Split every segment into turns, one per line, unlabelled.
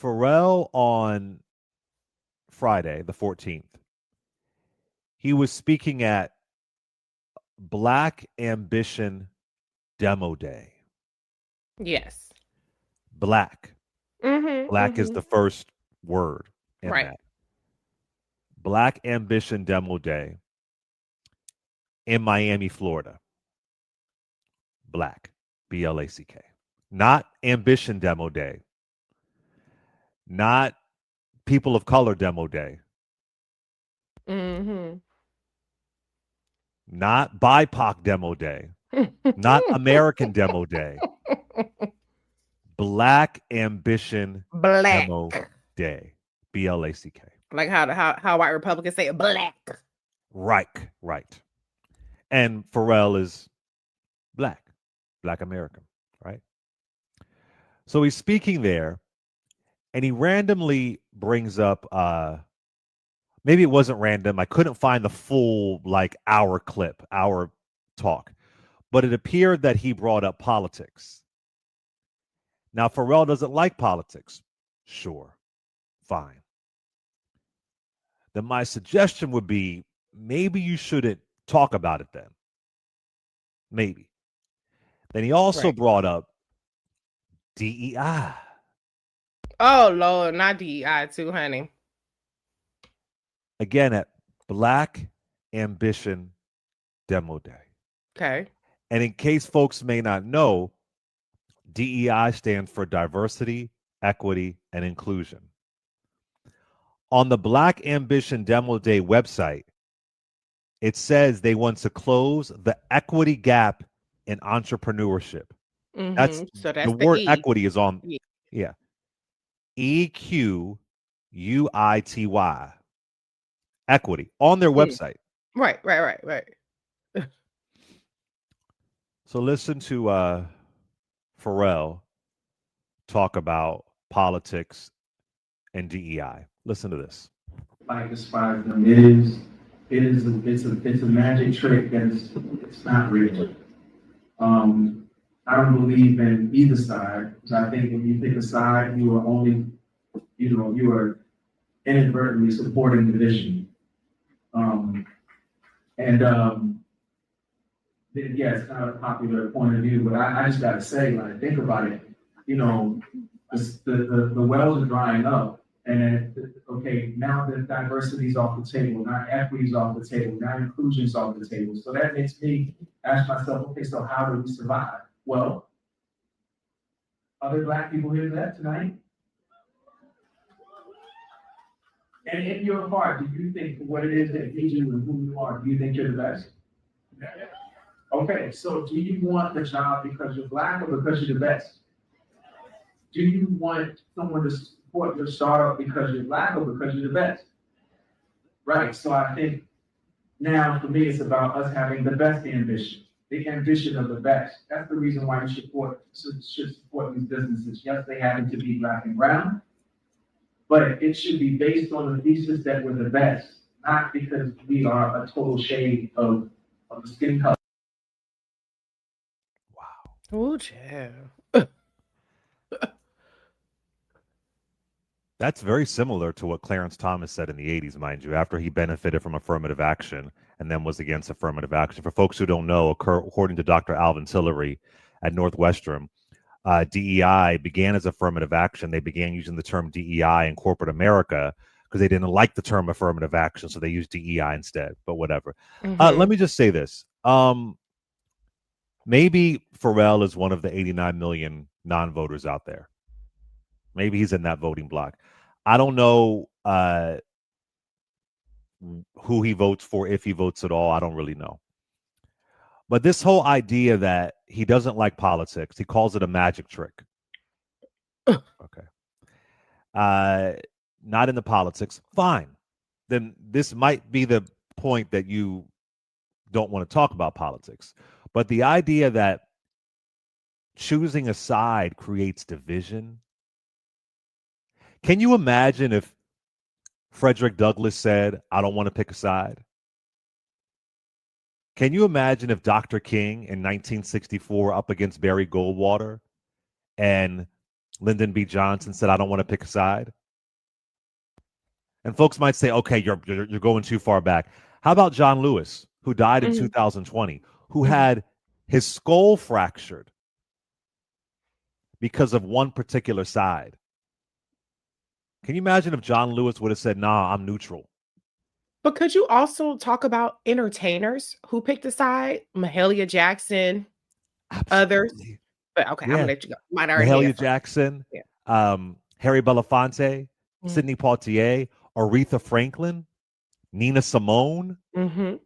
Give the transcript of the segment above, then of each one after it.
Pharrell on Friday, the 14th, he was speaking at Black Ambition Demo Day.
Yes.
Black.
Mhm.
Black is
Mhm.
the first word in
Right.
that. Black Ambition Demo Day in Miami, Florida. Black. BLACK. Not Ambition Demo Day. Not People of Color Demo Day.
Mhm.
Not BIPOC Demo Day. Not American Demo Day. Black Ambition
Black.
Demo Day. BLACK.
Like how white Republicans say black.
Right, right. And Pharrell is black, black American, right? So he's speaking there, and he randomly brings up. Maybe it wasn't random. I couldn't find the full like hour clip, hour talk, but it appeared that he brought up politics. Now Pharrell doesn't like politics. Sure, fine. Then my suggestion would be maybe you shouldn't talk about it then. Maybe. Then he also
Right.
brought up DEI.
Oh Lord, not DEI too, honey.
Again at Black Ambition Demo Day.
Okay.
And in case folks may not know, DEI stands for diversity, equity, and inclusion. On the Black Ambition Demo Day website, it says they want to close the equity gap in entrepreneurship. That's
So
the
that's the
word
E.
equity is on,
Yeah.
yeah, EQUITY, equity on their
Mm.
website.
Right, right, right, right.
So listen to Pharrell talk about politics and DEI. Listen to this.
Like despise them. It's a magic trick that it's not real. I don't believe in either side because I think if you pick a side, you are only, you are inadvertently supporting division. Um, and yeah, it's not a popular point of view, but I just got to say, like, think about it. You know, the wells are drying up, and okay, now the diversity's off the table, now equity's off the table, now inclusion's off the table. So that makes me ask myself, okay, so how do we survive? Well, are there Black people here that tonight? And in your heart, do you think what it is that you do and who you are, do you think you're the best? Okay, so do you want the job because you're Black or because you're the best? Do you want someone to support your startup because you're Black or because you're the best? Right, so I think now for me, it's about us having the best ambition, the ambition of the best. That's the reason why you should support these businesses. Yes, they happen to be Black and brown, but it should be based on the thesis that we're the best, not because we are a total shade of the skin color.
Wow.
Oh, child.
That's very similar to what Clarence Thomas said in the 80s, mind you, after he benefited from affirmative action and then was against affirmative action. For folks who don't know, according to Dr. Alvin Tillery at Northwestern, DEI began as affirmative action. They began using the term DEI in corporate America because they didn't like the term affirmative action, so they used DEI instead, but whatever. Let
Mhm.
me just say this. Maybe Pharrell is one of the 89 million non-voters out there. Maybe he's in that voting block. I don't know who he votes for, if he votes at all. I don't really know. But this whole idea that he doesn't like politics, he calls it a magic trick. Okay. Uh, Not into politics. Fine. Then this might be the point that you don't want to talk about politics. But the idea that choosing a side creates division. Can you imagine if Frederick Douglass said, I don't want to pick a side? Can you imagine if Dr. King in 1964 up against Barry Goldwater and Lyndon B. Johnson said, "I don't want to pick a side." And folks might say, "Okay, you're going too far back." How about John Lewis, who died in
Mhm.
2020, who
Mhm.
had his skull fractured because of one particular side? Can you imagine if John Lewis would have said, "Nah, I'm neutral"?
But could you also talk about entertainers who picked a side? Mahalia Jackson, others?
Absolutely.
But okay, Imma
Yeah.
let you go. Might already
Mahalia
had some.
Jackson,
Yeah.
Harry Belafonte,
Mhm.
Sidney Poitier, Aretha Franklin, Nina Simone.
Mhm.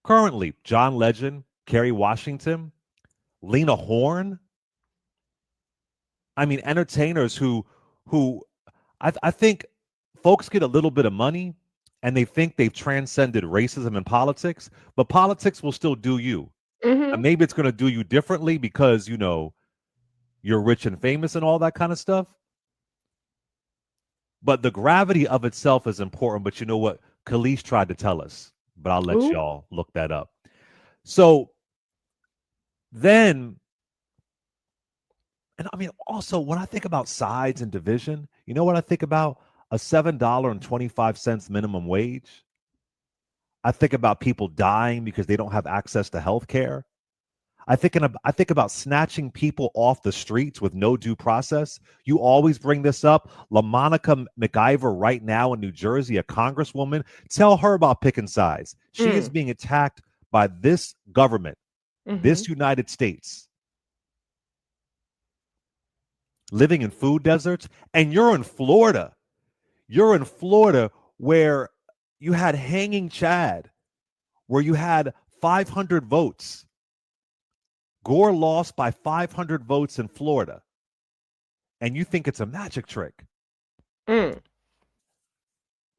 Currently, John Legend, Kerry Washington, Lena Horne. I mean, entertainers who I think folks get a little bit of money and they think they've transcended racism in politics, but politics will still do you. And
Mhm.
maybe it's going to do you differently because, you're rich and famous and all that kind of stuff. But the gravity of itself is important. But you know what? Khalees tried to tell us, but I'll let
Ooh.
y'all look that up. So then, and I mean, also when I think about sides and division, you know what I think about? A $7.25 minimum wage. I think about people dying because they don't have access to health care. I think about snatching people off the streets with no due process. You always bring this up. LaMonica McIver right now in New Jersey, a congresswoman, tell her about picking sides. She is
Mm.
being attacked by this government, this
Mhm.
United States, living in food deserts. And you're in Florida. You're in Florida where you had hanging Chad, where you had 500 votes. Gore lost by 500 votes in Florida. And you think it's a magic trick.
Mm.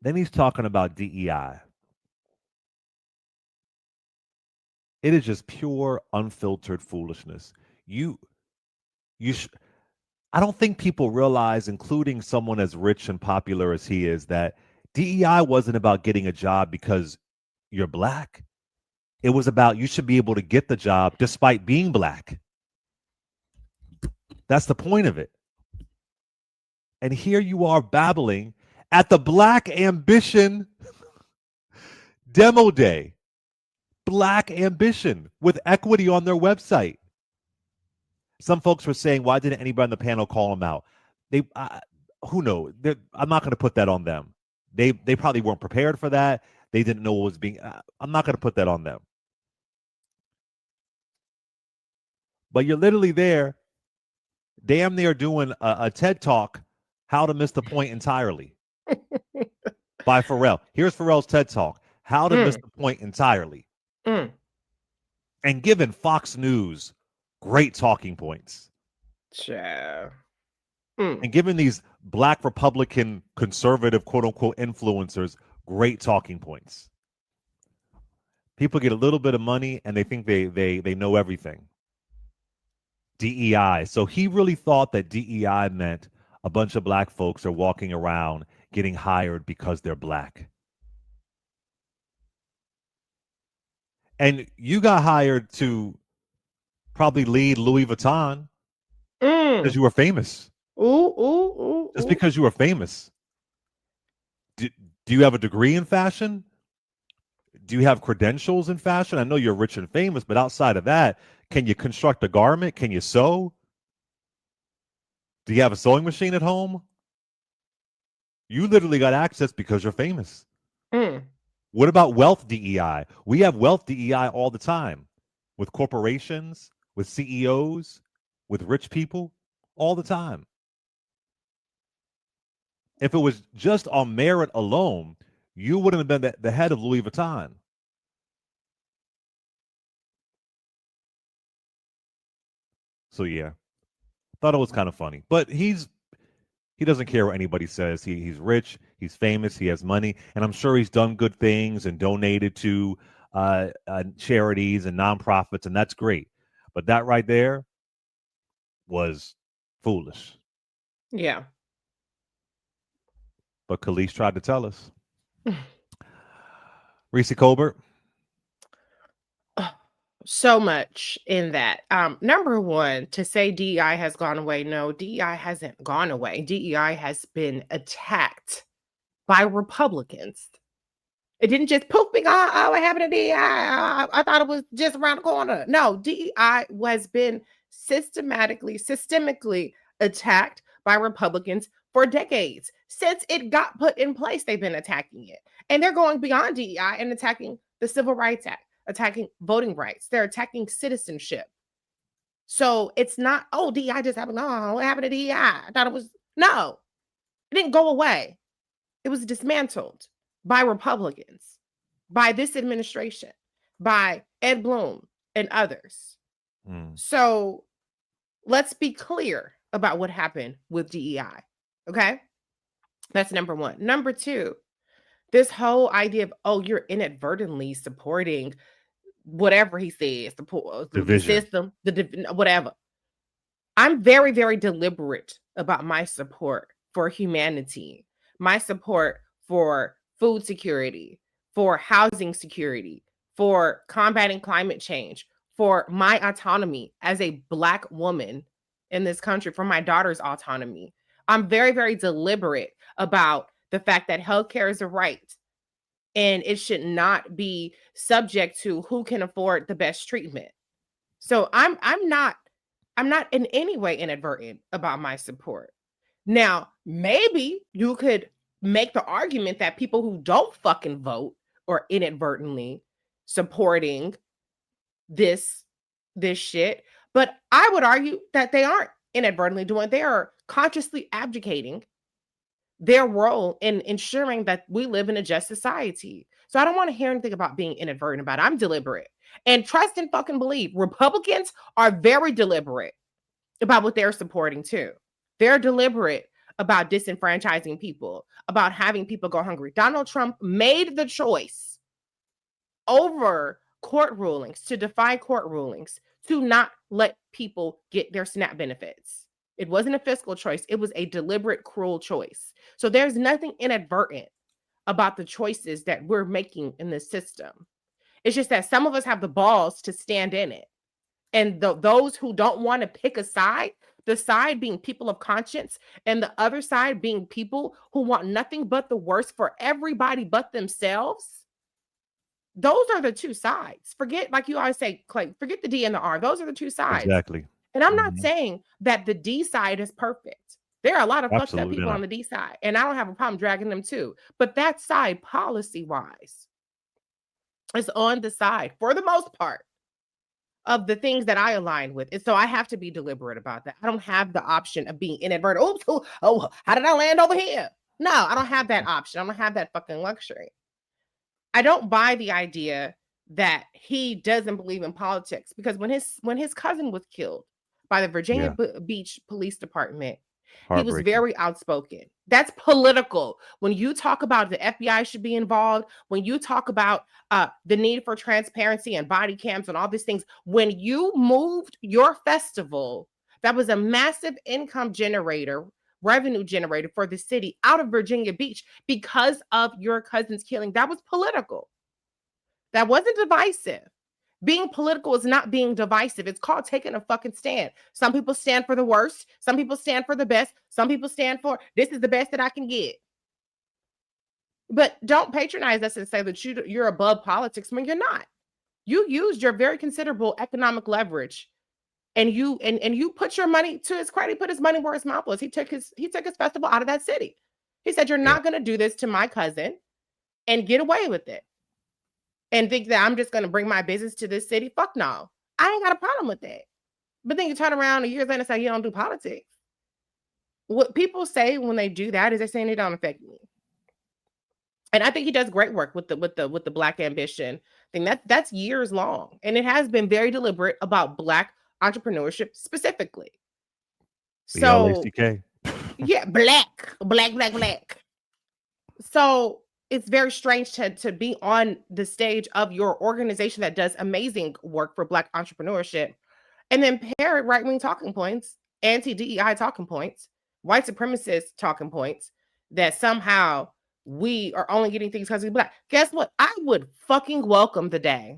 Then he's talking about DEI. It is just pure, unfiltered foolishness. You, you. I don't think people realize, including someone as rich and popular as he is, that DEI wasn't about getting a job because you're black. It was about you should be able to get the job despite being black. That's the point of it. And here you are babbling at the Black Ambition demo day. Black Ambition with equity on their website. Some folks were saying, why didn't anybody on the panel call them out? They, who knows? I'm not going to put that on them. They probably weren't prepared for that. They didn't know what was being. I'm not going to put that on them. But you're literally there, damn near doing a TED talk, how to miss the point entirely by Pharrell. Here's Pharrell's TED talk, how to miss
Mm.
the point entirely,
Mm.
and giving Fox News great talking points.
Child. Mm.
And giving these black Republican conservative quote unquote influencers great talking points. People get a little bit of money and they think they know everything. DEI. So he really thought that DEI meant a bunch of black folks are walking around getting hired because they're black. And you got hired to probably lead Louis Vuitton because
Mm.
you were famous.
Ooh, ooh, ooh,
Just
ooh.
because you were famous. Do, do you have a degree in fashion? Do you have credentials in fashion? I know you're rich and famous, but outside of that, can you construct a garment? Can you sew? Do you have a sewing machine at home? You literally got access because you're famous.
Mm.
What about wealth DEI? We have wealth DEI all the time with corporations, with CEOs, with rich people, all the time. If it was just on merit alone, you wouldn't have been the head of Louis Vuitton. So yeah, thought it was kind of funny. But he doesn't care what anybody says. He's rich, he's famous, he has money, and I'm sure he's done good things and donated to charities and nonprofits, and that's great. But that right there was foolish.
Yeah.
But Khalees tried to tell us. Reese Colbert,
So much in that. Number one, to say DEI has gone away. No, DEI hasn't gone away. DEI has been attacked by Republicans. It didn't just poof be gone. Oh, what happened to DEI? I thought it was just around the corner. No, DEI has been systemically attacked by Republicans for decades. Since it got put in place, they've been attacking it. And they're going beyond DEI and attacking the Civil Rights Act, attacking voting rights. They're attacking citizenship. So it's not, oh, DEI just happened. Oh, what happened to DEI? I thought it was, no, it didn't go away. It was dismantled by Republicans, by this administration, by Ed Bloom and others. So let's be clear about what happened with DEI. Okay. That's number one. Number two, this whole idea of, oh, you're inadvertently supporting whatever he says, the system, whatever. I'm very, very deliberate about my support for humanity, my support for food security, for housing security, for combating climate change, for my autonomy as a Black woman in this country, for my daughter's autonomy. I'm very, very deliberate about the fact that healthcare is a right and it should not be subject to who can afford the best treatment. So I'm not in any way inadvertent about my support. Now, maybe you could make the argument that people who don't fucking vote are inadvertently supporting this shit, but I would argue that they aren't inadvertently doing it. They are consciously abdicating their role in ensuring that we live in a just society. So I don't want to hear anything about being inadvertent about it. I'm deliberate. And trust and fucking believe, Republicans are very deliberate about what they're supporting too. They're deliberate about disenfranchising people, about having people go hungry. Donald Trump made the choice over court rulings, to defy court rulings, to not let people get their SNAP benefits. It wasn't a fiscal choice. It was a deliberate, cruel choice. So there's nothing inadvertent about the choices that we're making in this system. It's just that some of us have the balls to stand in it. And those who don't want to pick a side, the side being people of conscience, and the other side being people who want nothing but the worst for everybody but themselves. Those are the two sides. Forget, like you always say, Clay, forget the D and the R. Those are the two sides.
Exactly.
And I'm not saying that the D side is perfect. There are a lot of fucked up people on the D side, and I don't have a problem dragging them too. But that side, policy-wise, is on the side, for the most part, of the things that I align with. And so I have to be deliberate about that. I don't have the option of being inadvertent. Oops, oh, how did I land over here? No, I don't have that option. I don't have that fucking luxury. I don't buy the idea that he doesn't believe in politics, because when his cousin was killed by the Virginia Beach Police Department, he was very outspoken. That's political. When you talk about the FBI should be involved, when you talk about the need for transparency and body cams and all these things, when you moved your festival, that was a massive income generator, revenue generator for the city out of Virginia Beach because of your cousin's killing, that was political. That wasn't divisive. Being political is not being divisive. It's called taking a fucking stand. Some people stand for the worst. Some people stand for the best. Some people stand for, this is the best that I can get. But don't patronize us and say that you're above politics when you're not. You used your very considerable economic leverage, and you put your money, to his credit, he put his money where his mouth was. He took his festival out of that city. He said, you're not going to do this to my cousin and get away with it. And think that I'm just going to bring my business to this city. Fuck no. I ain't got a problem with that. But then you turn around a year later and say you don't do politics. What people say when they do that is they're saying it don't affect me. And I think he does great work with the Black ambition thing. That's years long. And it has been very deliberate about Black entrepreneurship specifically. So yeah, black. So it's very strange to be on the stage of your organization that does amazing work for Black entrepreneurship, and then pair right-wing talking points, anti-DEI talking points, white supremacist talking points, that somehow we are only getting things because we're Black. Guess what? I would fucking welcome the day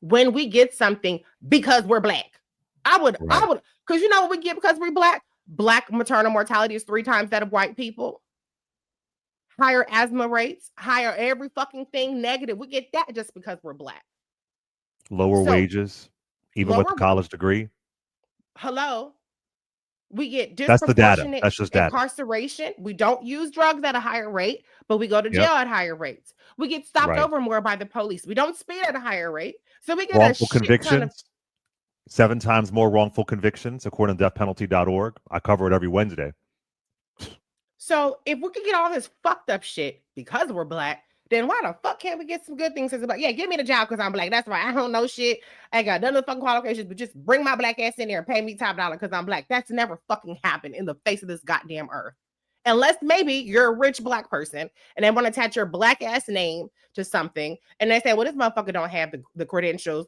when we get something because we're Black. I would, because you know what we get because we're Black? Black maternal mortality is 3 times that of white people. Higher asthma rates, higher every fucking thing negative. We get that just because we're Black.
Lower wages, even with a college degree.
Hello. We get
That's the data.
disproportionate
That's just data.
incarceration. We don't use drugs at a higher rate, but we go to jail at higher rates. We get stopped over more by the police. We don't speed at a higher rate. So we get
wrongful convictions. 7 times more wrongful convictions, according to deathpenalty.org. I cover it every Wednesday.
So if we could get all this fucked up shit because we're Black, then why the fuck can't we get some good things as Black? Yeah, give me the job because I'm Black. That's right. I don't know shit. I ain't got none of the fucking qualifications, but just bring my Black ass in there and pay me top dollar because I'm Black. That's never fucking happened in the face of this goddamn earth. Unless maybe you're a rich Black person and they want to attach your Black ass name to something and they say, well, this motherfucker don't have the credentials,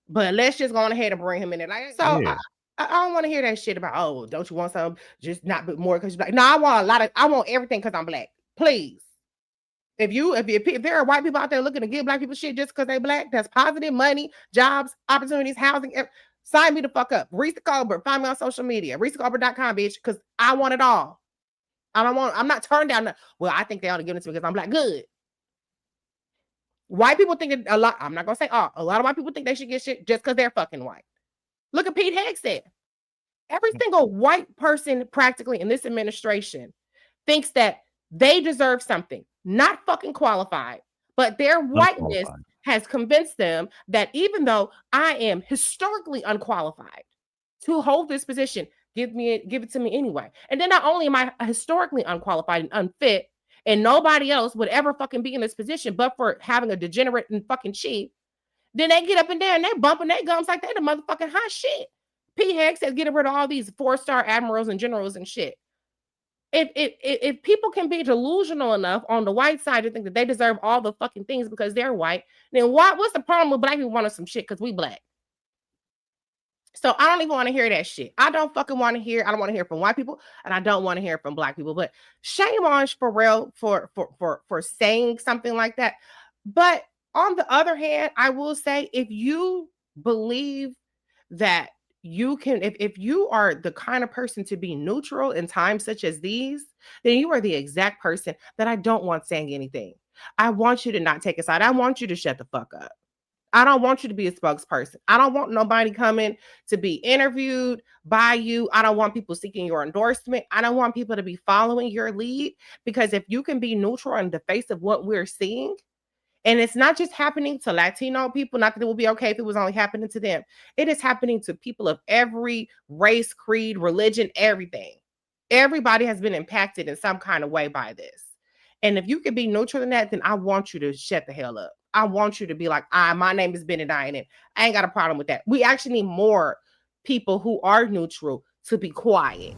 but let's just go on ahead and bring him in there. Like, so I don't want to hear that shit about, oh, don't you want some, just not more because you're Black. No, I want everything because I'm Black. Please. If there are white people out there looking to give Black people shit just because they Black, that's positive money, jobs, opportunities, housing, sign me the fuck up. Reese Colbert, find me on social media, ReeseColbert.com, bitch, because I want it all. I'm not turned down. Well, I think they ought to give it to me because I'm Black. Good. White people think a lot. I'm not going to say all. A lot of white people think they should get shit just because they're fucking white. Look at Pete Hegseth. Every single white person practically in this administration thinks that they deserve something, not fucking qualified, but their whiteness has convinced them that even though I am historically unqualified to hold this position, give it to me anyway. And then not only am I historically unqualified and unfit, and nobody else would ever fucking be in this position, but for having a degenerate and fucking cheat, then they get up in there and they bumping their gums like they the motherfucking hot shit. Pete Hegseth says getting rid of all these 4-star admirals and generals and shit. If people can be delusional enough on the white side to think that they deserve all the fucking things because they're white, then what's the problem with Black people wanting some shit because we Black? So I don't even want to hear that shit. I don't fucking want to hear. I don't want to hear from white people, and I don't want to hear from Black people. But shame on Pharrell for saying something like that. But on the other hand, I will say, if you believe that you can, if you are the kind of person to be neutral in times such as these, then you are the exact person that I don't want saying anything. I want you to not take a side. I want you to shut the fuck up. I don't want you to be a spokesperson. I don't want nobody coming to be interviewed by you. I don't want people seeking your endorsement. I don't want people to be following your lead, because if you can be neutral in the face of what we're seeing, and it's not just happening to Latino people, not that it would be okay if it was only happening to them. It is happening to people of every race, creed, religion, everything. Everybody has been impacted in some kind of way by this. And if you can be neutral in that, then I want you to shut the hell up. I want you to be like, my name is Benedict, and I ain't got a problem with that. We actually need more people who are neutral to be quiet.